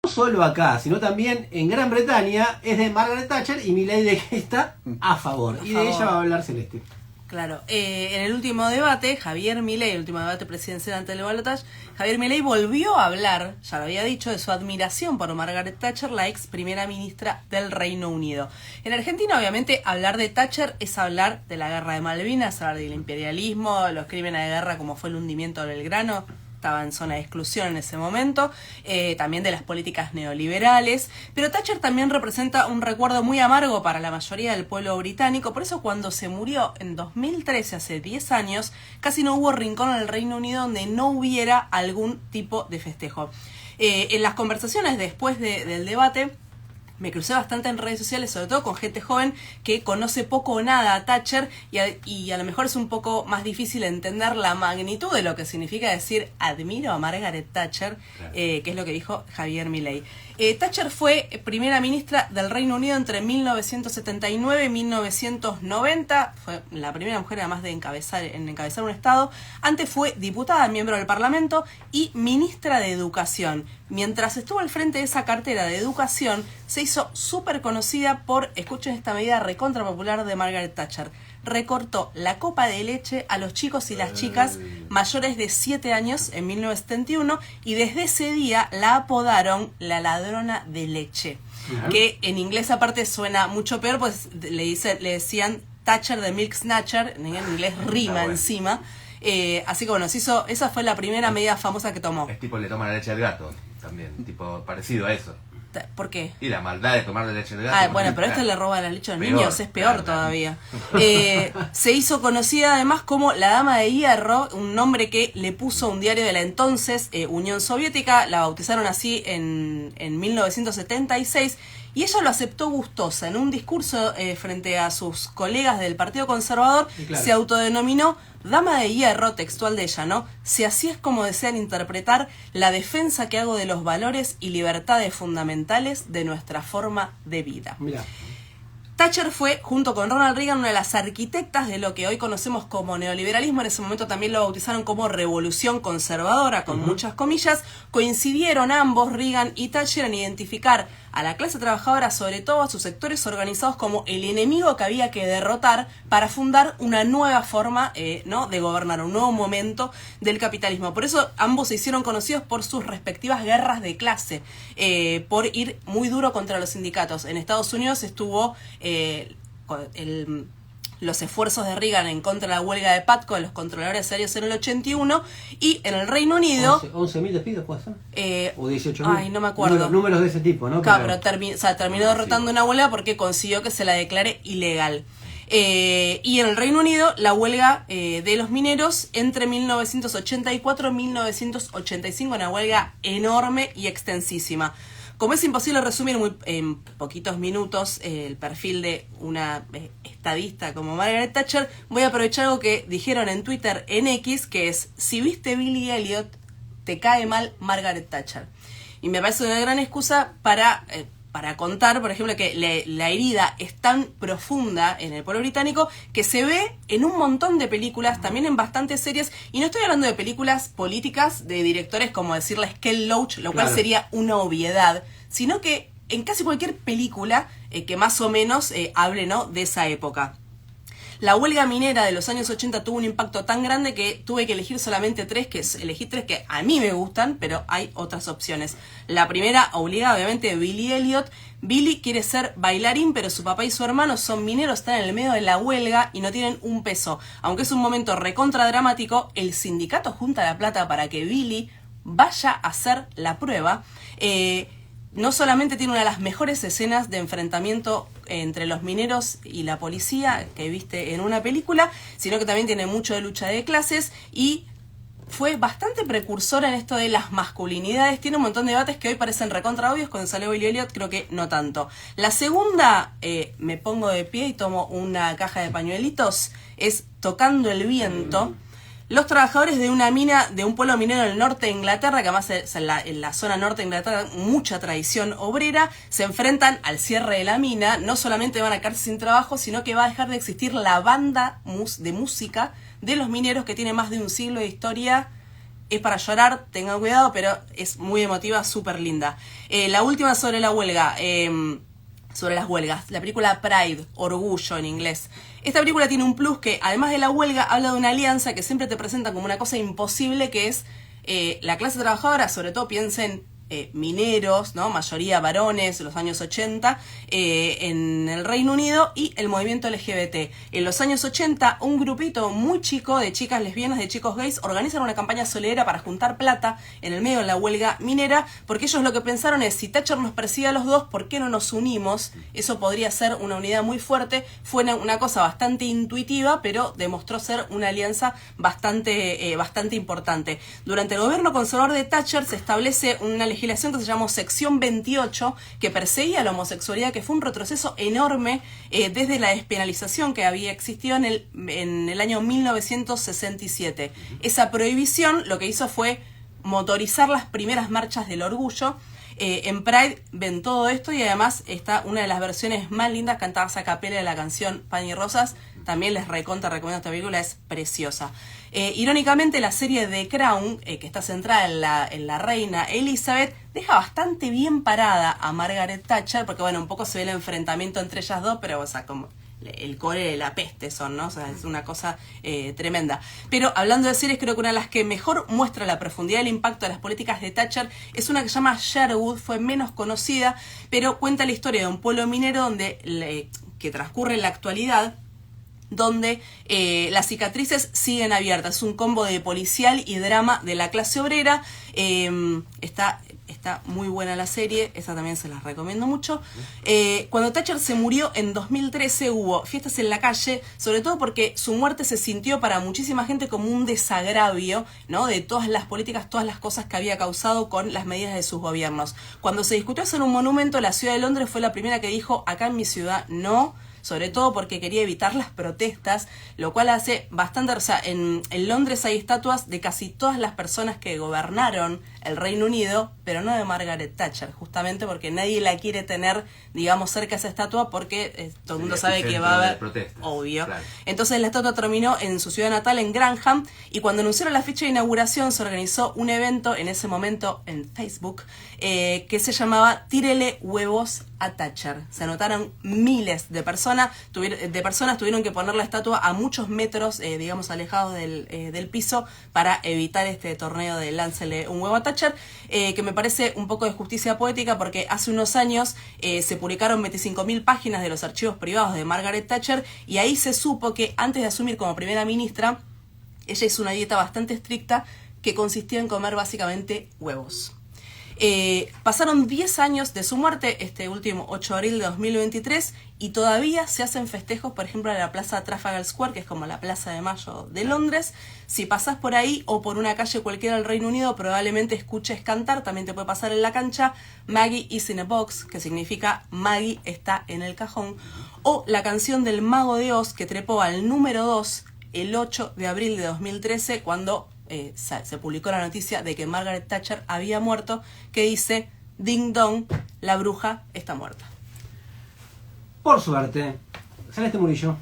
no solo acá, sino también en Gran Bretaña, es de Margaret Thatcher y Milei de que está a favor. Y de ella va a hablar Celeste. Claro, en el último debate, Javier Milei, el último debate presidencial ante el balotaje, Javier Milei volvió a hablar, ya lo había dicho, de su admiración por Margaret Thatcher, la ex primera ministra del Reino Unido. En Argentina, obviamente, hablar de Thatcher es hablar de la guerra de Malvinas, hablar del imperialismo, los crímenes de guerra como fue el hundimiento de Belgrano, estaba en zona de exclusión en ese momento, también de las políticas neoliberales, pero Thatcher también representa un recuerdo muy amargo para la mayoría del pueblo británico, por eso cuando se murió en 2013, hace 10 años, casi no hubo rincón en el Reino Unido donde no hubiera algún tipo de festejo. En las conversaciones después del debate, me crucé bastante en redes sociales, sobre todo con gente joven que conoce poco o nada a Thatcher y a lo mejor es un poco más difícil entender la magnitud de lo que significa decir admiro a Margaret Thatcher, claro. Que es lo que dijo Javier Milei. Thatcher fue primera ministra del Reino Unido entre 1979 y 1990, fue la primera mujer además de encabezar un estado. Antes fue diputada, miembro del Parlamento y ministra de Educación. Mientras estuvo al frente de esa cartera de educación, se hizo súper conocida por, escuchen esta medida recontra popular de Margaret Thatcher, recortó la copa de leche a los chicos y las chicas mayores de 7 años en 1971 y desde ese día la apodaron la ladrona de leche, que en inglés aparte suena mucho peor, pues le decían Thatcher the Milk Snatcher, en inglés rima encima, así que bueno, esa fue la primera medida famosa que tomó. Es tipo le toma la leche al gato, también, tipo parecido a eso. ¿Por qué? Y la maldad de tomar la leche del gato. Bueno, pero le roba la leche a los niños, es peor todavía. Se hizo conocida además como la Dama de Hierro, un nombre que le puso un diario de la entonces Unión Soviética, la bautizaron así en 1976, y ella lo aceptó gustosa. En un discurso frente a sus colegas del Partido Conservador, claro, se autodenominó Dama de Hierro, textual de ella, ¿no? Si así es como desean interpretar la defensa que hago de los valores y libertades fundamentales de nuestra forma de vida. Mirá. Thatcher fue, junto con Ronald Reagan, una de las arquitectas de lo que hoy conocemos como neoliberalismo. En ese momento también lo bautizaron como revolución conservadora, con muchas comillas. Coincidieron ambos, Reagan y Thatcher, en identificar a la clase trabajadora, sobre todo a sus sectores organizados, como el enemigo que había que derrotar para fundar una nueva forma ¿no? de gobernar, un nuevo momento del capitalismo. Por eso ambos se hicieron conocidos por sus respectivas guerras de clase, por ir muy duro contra los sindicatos. En Estados Unidos estuvo los esfuerzos de Reagan en contra de la huelga de Patco de los controladores aéreos en el 81, y en el Reino Unido 11.000 despidos, ¿puede ser? ¿O 18.000? Ay, no me acuerdo. Números de ese tipo, ¿no? Claro, pero terminó derrotando una huelga porque consiguió que se la declare ilegal. Y en el Reino Unido, la huelga de los mineros entre 1984 y 1985, una huelga enorme y extensísima. Como es imposible resumir en poquitos minutos el perfil de una estadista como Margaret Thatcher, voy a aprovechar algo que dijeron en Twitter, en X, que es: si viste Billy Elliot, te cae mal Margaret Thatcher. Y me parece una gran excusa para contar, por ejemplo, que la herida es tan profunda en el pueblo británico que se ve en un montón de películas, también en bastantes series, y no estoy hablando de películas políticas de directores como decirles Ken Loach, lo cual sería una obviedad, sino que en casi cualquier película que más o menos hable, ¿no?, de esa época. La huelga minera de los años 80 tuvo un impacto tan grande que tuve que elegir solamente elegí tres que a mí me gustan, pero hay otras opciones. La primera, obligada, obviamente, Billy Elliot. Billy quiere ser bailarín, pero su papá y su hermano son mineros, están en el medio de la huelga y no tienen un peso. Aunque es un momento recontra dramático, el sindicato junta la plata para que Billy vaya a hacer la prueba. No solamente tiene una de las mejores escenas de enfrentamiento entre los mineros y la policía que viste en una película, sino que también tiene mucho de lucha de clases y fue bastante precursora en esto de las masculinidades. Tiene un montón de debates que hoy parecen recontra obvios. Cuando salió Billy Elliot creo que no tanto. La segunda, me pongo de pie y tomo una caja de pañuelitos, es Tocando el viento. Los trabajadores de una mina, de un pueblo minero en el norte de Inglaterra, que además es en la zona norte de Inglaterra, mucha tradición obrera, se enfrentan al cierre de la mina. No solamente van a quedarse sin trabajo, sino que va a dejar de existir la banda de música de los mineros, que tiene más de un siglo de historia es para llorar, tengan cuidado, pero es muy emotiva, súper linda. La última sobre la huelga, sobre las huelgas, la película Pride, Orgullo en inglés. Esta película tiene un plus que, además de la huelga, habla de una alianza que siempre te presenta como una cosa imposible, que es la clase trabajadora, sobre todo piensen mineros, ¿no? Mayoría varones, los años 80, en el Reino Unido, y el movimiento LGBT. En los años 80, un grupito muy chico de chicas lesbianas, de chicos gays, organizan una campaña solidaria para juntar plata en el medio de la huelga minera, porque ellos lo que pensaron es, si Thatcher nos persigue a los dos, ¿por qué no nos unimos? Eso podría ser una unidad muy fuerte. Fue una cosa bastante intuitiva, pero demostró ser una alianza bastante importante. Durante el gobierno conservador de Thatcher se establece una legislación que se llamó Sección 28, que perseguía la homosexualidad, que fue un retroceso enorme desde la despenalización que había existido en el año 1967. Esa prohibición lo que hizo fue motorizar las primeras marchas del orgullo. En Pride ven todo esto, y además está una de las versiones más lindas cantadas a capela de la canción Pan y Rosas. También les recomiendo esta película, es preciosa. Irónicamente, la serie The Crown, que está centrada en la reina Elizabeth, deja bastante bien parada a Margaret Thatcher, porque bueno, un poco se ve el enfrentamiento entre ellas dos, pero o sea, como el core de la peste son, ¿no? O sea, es una cosa tremenda. Pero hablando de series, creo que una de las que mejor muestra la profundidad del impacto de las políticas de Thatcher es una que se llama Sherwood. Fue menos conocida, pero cuenta la historia de un pueblo minero que transcurre en la actualidad, donde las cicatrices siguen abiertas. Es un combo de policial y drama de la clase obrera. Está muy buena la serie, esa también se las recomiendo mucho. Cuando Thatcher se murió en 2013 hubo fiestas en la calle, sobre todo porque su muerte se sintió para muchísima gente como un desagravio, ¿no? De todas las políticas, todas las cosas que había causado con las medidas de sus gobiernos. Cuando se discutió hacer un monumento, la ciudad de Londres fue la primera que dijo, acá en mi ciudad no, sobre todo porque quería evitar las protestas, lo cual hace bastante... O sea, en Londres hay estatuas de casi todas las personas que gobernaron el Reino Unido, pero no de Margaret Thatcher, justamente porque nadie la quiere tener, digamos, cerca de esa estatua, porque todo el mundo sabe que va a haber... protestas, obvio. Claro. Entonces la estatua terminó en su ciudad natal, en Granham, y cuando anunciaron la fecha de inauguración se organizó un evento en ese momento en Facebook que se llamaba Tírele huevos a Thatcher. Se anotaron miles de personas, tuvieron que poner la estatua a muchos metros, digamos, alejados del piso, para evitar este torneo de láncele un huevo a Thatcher, que me parece un poco de justicia poética, porque hace unos años se publicaron 25.000 páginas de los archivos privados de Margaret Thatcher, y ahí se supo que antes de asumir como primera ministra, ella hizo una dieta bastante estricta que consistía en comer básicamente huevos. Pasaron 10 años de su muerte, este último 8 de abril de 2023, y todavía se hacen festejos, por ejemplo, en la plaza Trafalgar Square, que es como la Plaza de Mayo de Londres. Si pasás por ahí o por una calle cualquiera del Reino Unido, probablemente escuches cantar, también te puede pasar en la cancha, Maggie is in a box, que significa Maggie está en el cajón, o la canción del Mago de Oz, que trepó al número 2 el 8 de abril de 2013, cuando se publicó la noticia de que Margaret Thatcher había muerto, que dice, ding dong, la bruja está muerta. Por suerte, Celeste Murillo.